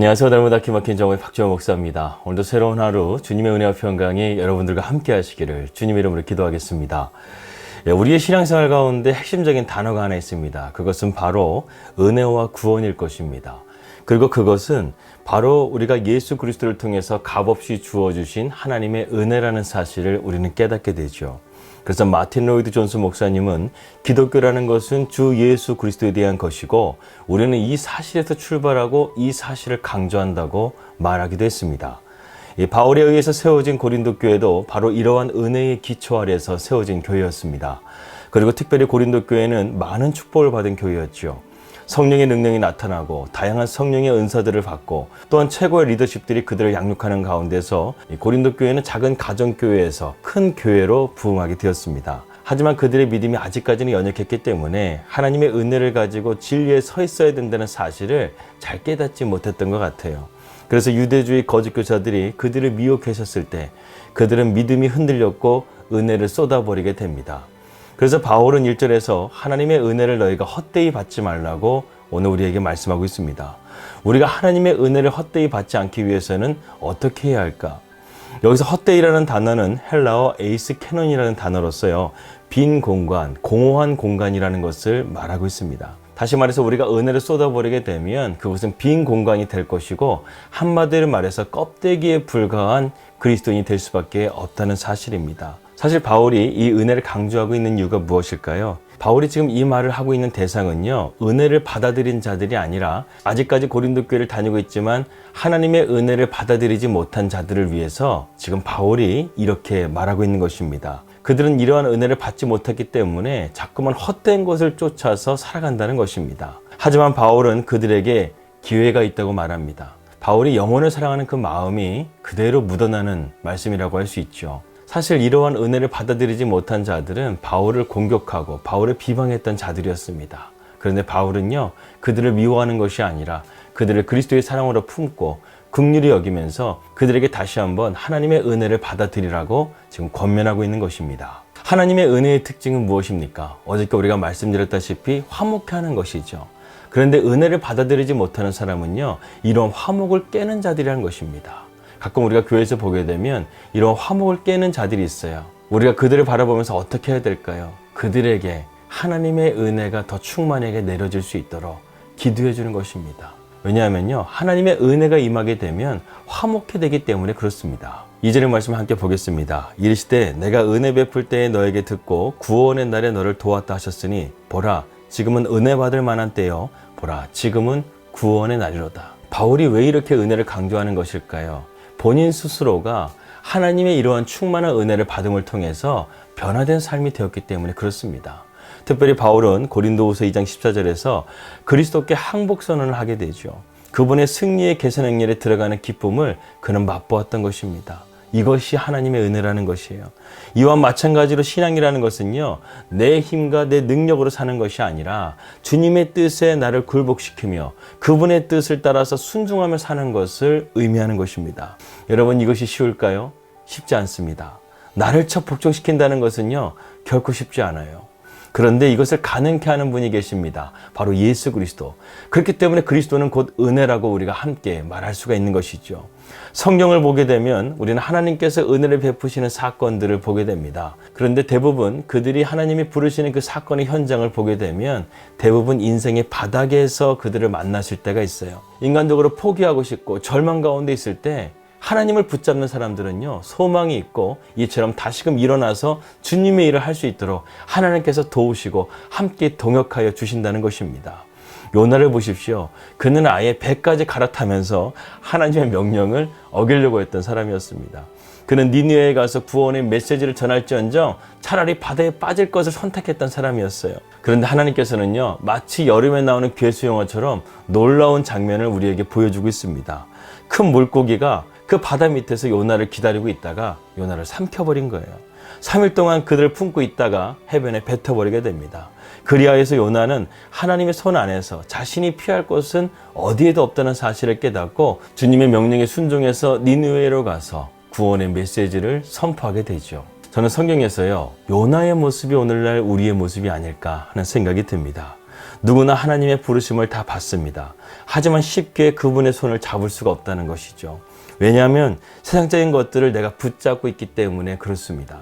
안녕하세요. 날마다 기막힌 정오의 박주호 목사입니다. 오늘도 새로운 하루 주님의 은혜와 평강이 여러분들과 함께 하시기를 주님의 이름으로 기도하겠습니다. 우리의 신앙생활 가운데 핵심적인 단어가 하나 있습니다. 그것은 바로 은혜와 구원일 것입니다. 그리고 그것은 바로 우리가 예수 그리스도를 통해서 값없이 주어주신 하나님의 은혜라는 사실을 우리는 깨닫게 되죠. 그래서 마틴 로이드 존스 목사님은 기독교라는 것은 주 예수 그리스도에 대한 것이고 우리는 이 사실에서 출발하고 이 사실을 강조한다고 말하기도 했습니다. 바울에 의해서 세워진 고린도 교회도 바로 이러한 은혜의 기초 아래에서 세워진 교회였습니다. 그리고 특별히 고린도 교회는 많은 축복을 받은 교회였죠. 성령의 능력이 나타나고 다양한 성령의 은사들을 받고 또한 최고의 리더십들이 그들을 양육하는 가운데서 고린도 교회는 작은 가정교회에서 큰 교회로 부흥하게 되었습니다. 하지만 그들의 믿음이 아직까지는 연약했기 때문에 하나님의 은혜를 가지고 진리에 서 있어야 된다는 사실을 잘 깨닫지 못했던 것 같아요. 그래서 유대주의 거짓 교사들이 그들을 미혹하셨을 때 그들은 믿음이 흔들렸고 은혜를 쏟아버리게 됩니다. 그래서 바울은 1절에서 하나님의 은혜를 너희가 헛되이 받지 말라고 오늘 우리에게 말씀하고 있습니다. 우리가 하나님의 은혜를 헛되이 받지 않기 위해서는 어떻게 해야 할까? 여기서 헛되이라는 단어는 헬라어 에이스 캐논이라는 단어로서요. 빈 공간, 공허한 공간이라는 것을 말하고 있습니다. 다시 말해서 우리가 은혜를 쏟아버리게 되면 그것은 빈 공간이 될 것이고 한마디로 말해서 껍데기에 불과한 그리스도인이 될 수밖에 없다는 사실입니다. 사실 바울이 이 은혜를 강조하고 있는 이유가 무엇일까요? 바울이 지금 이 말을 하고 있는 대상은요, 은혜를 받아들인 자들이 아니라 아직까지 고린도 교회를 다니고 있지만 하나님의 은혜를 받아들이지 못한 자들을 위해서 지금 바울이 이렇게 말하고 있는 것입니다. 그들은 이러한 은혜를 받지 못했기 때문에 자꾸만 헛된 것을 쫓아서 살아간다는 것입니다. 하지만 바울은 그들에게 기회가 있다고 말합니다. 바울이 영혼을 사랑하는 그 마음이 그대로 묻어나는 말씀이라고 할 수 있죠. 사실 이러한 은혜를 받아들이지 못한 자들은 바울을 공격하고 바울을 비방했던 자들이었습니다. 그런데 바울은요, 그들을 미워하는 것이 아니라 그들을 그리스도의 사랑으로 품고 긍휼히 여기면서 그들에게 다시 한번 하나님의 은혜를 받아들이라고 지금 권면하고 있는 것입니다. 하나님의 은혜의 특징은 무엇입니까? 어저께 우리가 말씀드렸다시피 화목하는 것이죠. 그런데 은혜를 받아들이지 못하는 사람은요, 이런 화목을 깨는 자들이라는 것입니다. 가끔 우리가 교회에서 보게 되면 이런 화목을 깨는 자들이 있어요. 우리가 그들을 바라보면서 어떻게 해야 될까요? 그들에게 하나님의 은혜가 더 충만하게 내려질 수 있도록 기도해 주는 것입니다. 왜냐하면요, 하나님의 은혜가 임하게 되면 화목해 되기 때문에 그렇습니다. 2절의 말씀 함께 보겠습니다. 이르시되 내가 은혜 베풀 때에 너에게 듣고 구원의 날에 너를 도왔다 하셨으니 보라 지금은 은혜 받을 만한 때요 보라 지금은 구원의 날이로다. 바울이 왜 이렇게 은혜를 강조하는 것일까요? 본인 스스로가 하나님의 이러한 충만한 은혜를 받음을 통해서 변화된 삶이 되었기 때문에 그렇습니다. 특별히 바울은 고린도후서 2장 14절에서 그리스도께 항복 선언을 하게 되죠. 그분의 승리의 계산 행렬에 들어가는 기쁨을 그는 맛보았던 것입니다. 이것이 하나님의 은혜라는 것이에요. 이와 마찬가지로 신앙이라는 것은요, 내 힘과 내 능력으로 사는 것이 아니라 주님의 뜻에 나를 굴복시키며 그분의 뜻을 따라서 순종하며 사는 것을 의미하는 것입니다. 여러분, 이것이 쉬울까요? 쉽지 않습니다. 나를 첫 복종시킨다는 것은요, 결코 쉽지 않아요. 그런데 이것을 가능케 하는 분이 계십니다. 바로 예수 그리스도. 그렇기 때문에 그리스도는 곧 은혜라고 우리가 함께 말할 수가 있는 것이죠. 성경을 보게 되면 우리는 하나님께서 은혜를 베푸시는 사건들을 보게 됩니다. 그런데 대부분 그들이 하나님이 부르시는 그 사건의 현장을 보게 되면 대부분 인생의 바닥에서 그들을 만나실 때가 있어요. 인간적으로 포기하고 싶고 절망 가운데 있을 때 하나님을 붙잡는 사람들은요, 소망이 있고 이처럼 다시금 일어나서 주님의 일을 할 수 있도록 하나님께서 도우시고 함께 동역하여 주신다는 것입니다. 요나를 보십시오. 그는 아예 배까지 갈아타면서 하나님의 명령을 어기려고 했던 사람이었습니다. 그는 니느웨에 가서 구원의 메시지를 전할지언정 차라리 바다에 빠질 것을 선택했던 사람이었어요. 그런데 하나님께서는요, 마치 여름에 나오는 괴수영화처럼 놀라운 장면을 우리에게 보여주고 있습니다. 큰 물고기가 그 바다 밑에서 요나를 기다리고 있다가 요나를 삼켜버린 거예요. 3일 동안 그들을 품고 있다가 해변에 뱉어버리게 됩니다. 그리하여서 요나는 하나님의 손 안에서 자신이 피할 곳은 어디에도 없다는 사실을 깨닫고 주님의 명령에 순종해서 니느웨로 가서 구원의 메시지를 선포하게 되죠. 저는 성경에서요, 요나의 모습이 오늘날 우리의 모습이 아닐까 하는 생각이 듭니다. 누구나 하나님의 부르심을 다 받습니다. 하지만 쉽게 그분의 손을 잡을 수가 없다는 것이죠. 왜냐하면 세상적인 것들을 내가 붙잡고 있기 때문에 그렇습니다.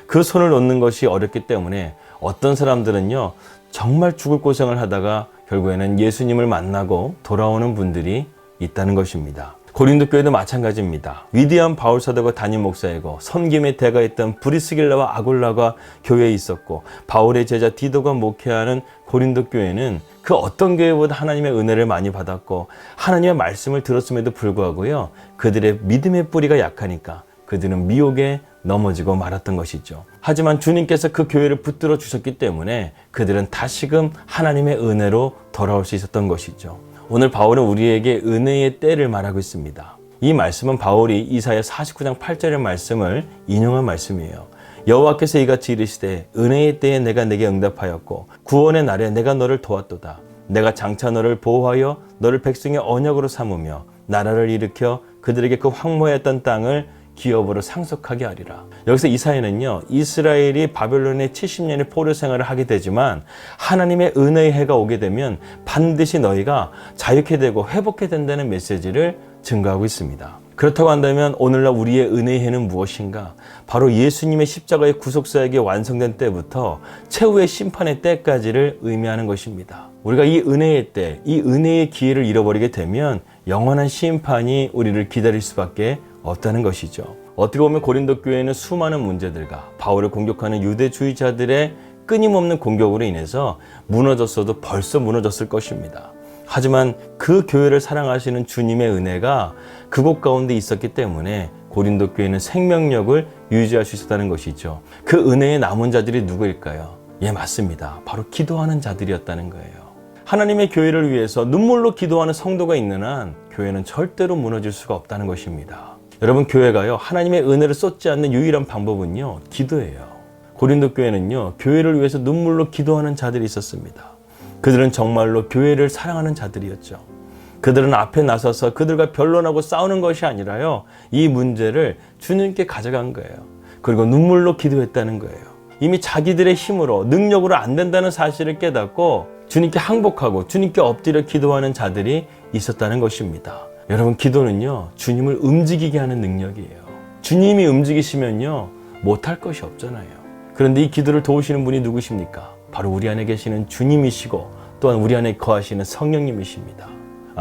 그 손을 놓는 것이 어렵기 때문에 어떤 사람들은요, 정말 죽을 고생을 하다가 결국에는 예수님을 만나고 돌아오는 분들이 있다는 것입니다. 고린도 교회도 마찬가지입니다. 위대한 바울 사도가 담임 목사이고 섬김의 대가였던 브리스길라와 아굴라가 교회에 있었고, 바울의 제자 디도가 목회하는 고린도 교회는 그 어떤 교회보다 하나님의 은혜를 많이 받았고, 하나님의 말씀을 들었음에도 불구하고요, 그들의 믿음의 뿌리가 약하니까 그들은 미혹에 넘어지고 말았던 것이죠. 하지만 주님께서 그 교회를 붙들어 주셨기 때문에 그들은 다시금 하나님의 은혜로 돌아올 수 있었던 것이죠. 오늘 바울은 우리에게 은혜의 때를 말하고 있습니다. 이 말씀은 바울이 이사야 49장 8절의 말씀을 인용한 말씀이에요. 여호와께서 이같이 이르시되 은혜의 때에 내가 내게 응답하였고 구원의 날에 내가 너를 도왔도다. 내가 장차 너를 보호하여 너를 백성의 언약으로 삼으며 나라를 일으켜 그들에게 그 황무했던 땅을 기업으로 상속하게 하리라. 여기서 이사야는요, 이스라엘이 바벨론의 70년의 포로 생활을 하게 되지만 하나님의 은혜의 해가 오게 되면 반드시 너희가 자유케 되고 회복해 된다는 메시지를 증거하고 있습니다. 그렇다고 한다면 오늘날 우리의 은혜의 해는 무엇인가? 바로 예수님의 십자가의 구속사역이 완성된 때부터 최후의 심판의 때까지를 의미하는 것입니다. 우리가 이 은혜의 때, 이 은혜의 기회를 잃어버리게 되면 영원한 심판이 우리를 기다릴 수밖에 없다는 것이죠. 어떻게 보면 고린도 교회는 수많은 문제들과 바울을 공격하는 유대주의자들의 끊임없는 공격으로 인해서 무너졌어도 벌써 무너졌을 것입니다. 하지만 그 교회를 사랑하시는 주님의 은혜가 그곳 가운데 있었기 때문에 고린도 교회는 생명력을 유지할 수 있었다는 것이죠. 그 은혜의 남은 자들이 누구일까요? 예, 맞습니다. 바로 기도하는 자들이었다는 거예요. 하나님의 교회를 위해서 눈물로 기도하는 성도가 있는 한 교회는 절대로 무너질 수가 없다는 것입니다. 여러분, 교회가요, 하나님의 은혜를 쏟지 않는 유일한 방법은요, 기도예요. 고린도 교회는요, 교회를 위해서 눈물로 기도하는 자들이 있었습니다. 그들은 정말로 교회를 사랑하는 자들이었죠. 그들은 앞에 나서서 그들과 변론하고 싸우는 것이 아니라요, 이 문제를 주님께 가져간 거예요. 그리고 눈물로 기도했다는 거예요. 이미 자기들의 힘으로, 능력으로 안 된다는 사실을 깨닫고 주님께 항복하고 주님께 엎드려 기도하는 자들이 있었다는 것입니다. 여러분, 기도는요, 주님을 움직이게 하는 능력이에요. 주님이 움직이시면요, 못할 것이 없잖아요. 그런데 이 기도를 도우시는 분이 누구십니까? 바로 우리 안에 계시는 주님이시고 또한 우리 안에 거하시는 성령님이십니다.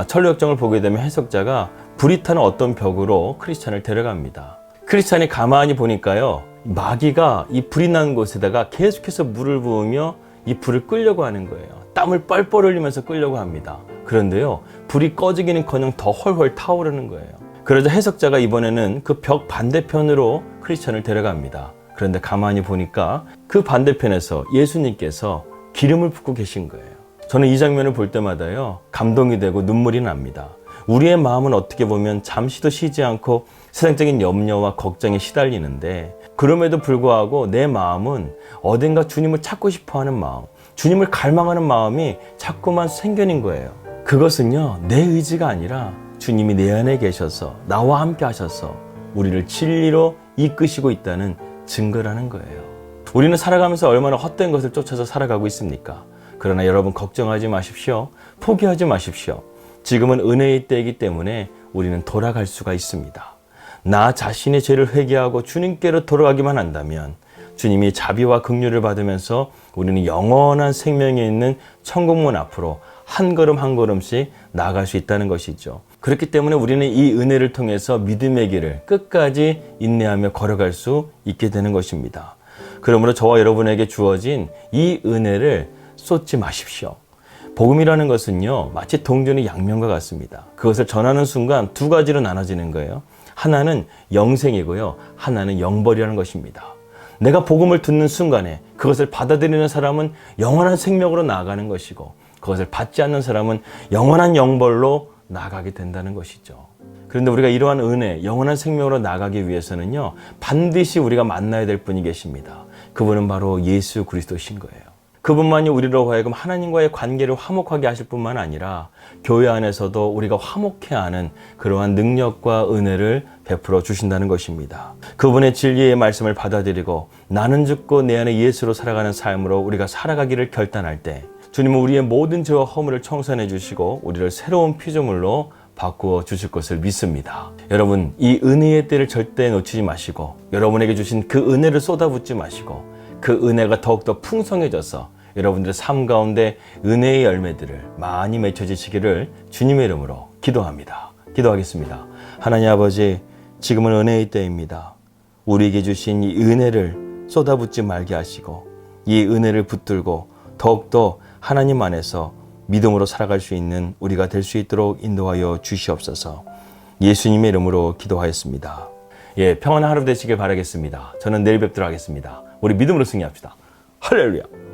천루역정을 보게 되면 해석자가 불이 타는 어떤 벽으로 크리스찬을 데려갑니다. 크리스찬이 가만히 보니까요, 마귀가 이 불이 나는 곳에다가 계속해서 물을 부으며 이 불을 끌려고 하는 거예요. 땀을 뻘뻘 흘리면서 끌려고 합니다. 그런데요, 불이 꺼지기는커녕 더 헐헐 타오르는 거예요. 그러자 해석자가 이번에는 그 벽 반대편으로 크리스찬을 데려갑니다. 그런데 가만히 보니까 그 반대편에서 예수님께서 기름을 붓고 계신 거예요. 저는 이 장면을 볼 때마다요, 감동이 되고 눈물이 납니다. 우리의 마음은 어떻게 보면 잠시도 쉬지 않고 세상적인 염려와 걱정에 시달리는데, 그럼에도 불구하고 내 마음은 어딘가 주님을 찾고 싶어하는 마음, 주님을 갈망하는 마음이 자꾸만 생겨낸 거예요. 그것은요, 내 의지가 아니라 주님이 내 안에 계셔서 나와 함께 하셔서 우리를 진리로 이끄시고 있다는 증거라는 거예요. 우리는 살아가면서 얼마나 헛된 것을 쫓아서 살아가고 있습니까? 그러나 여러분, 걱정하지 마십시오. 포기하지 마십시오. 지금은 은혜의 때이기 때문에 우리는 돌아갈 수가 있습니다. 나 자신의 죄를 회개하고 주님께로 돌아가기만 한다면 주님이 자비와 긍휼을 받으면서 우리는 영원한 생명에 있는 천국문 앞으로 한 걸음 한 걸음씩 나아갈 수 있다는 것이죠. 그렇기 때문에 우리는 이 은혜를 통해서 믿음의 길을 끝까지 인내하며 걸어갈 수 있게 되는 것입니다. 그러므로 저와 여러분에게 주어진 이 은혜를 쏟지 마십시오. 복음이라는 것은요, 마치 동전의 양면과 같습니다. 그것을 전하는 순간 두 가지로 나눠지는 거예요. 하나는 영생이고요, 하나는 영벌이라는 것입니다. 내가 복음을 듣는 순간에 그것을 받아들이는 사람은 영원한 생명으로 나아가는 것이고, 그것을 받지 않는 사람은 영원한 영벌로 나아가게 된다는 것이죠. 그런데 우리가 이러한 은혜, 영원한 생명으로 나아가기 위해서는요, 반드시 우리가 만나야 될 분이 계십니다. 그분은 바로 예수 그리스도신 거예요. 그분만이 우리로 하여금 하나님과의 관계를 화목하게 하실 뿐만 아니라 교회 안에서도 우리가 화목해야 하는 그러한 능력과 은혜를 베풀어 주신다는 것입니다. 그분의 진리의 말씀을 받아들이고 나는 죽고 내 안에 예수로 살아가는 삶으로 우리가 살아가기를 결단할 때 주님은 우리의 모든 죄와 허물을 청산해 주시고 우리를 새로운 피조물로 바꾸어 주실 것을 믿습니다. 여러분, 이 은혜의 때를 절대 놓치지 마시고 여러분에게 주신 그 은혜를 쏟아붓지 마시고 그 은혜가 더욱더 풍성해져서 여러분들의 삶 가운데 은혜의 열매들을 많이 맺혀지시기를 주님의 이름으로 기도합니다. 기도하겠습니다. 하나님 아버지, 지금은 은혜의 때입니다. 우리에게 주신 이 은혜를 쏟아붓지 말게 하시고 이 은혜를 붙들고 더욱더 하나님 안에서 믿음으로 살아갈 수 있는 우리가 될 수 있도록 인도하여 주시옵소서. 예수님의 이름으로 기도하였습니다. 평안한 하루 되시길 바라겠습니다. 저는 내일 뵙도록 하겠습니다. 우리 믿음으로 승리합시다. 할렐루야.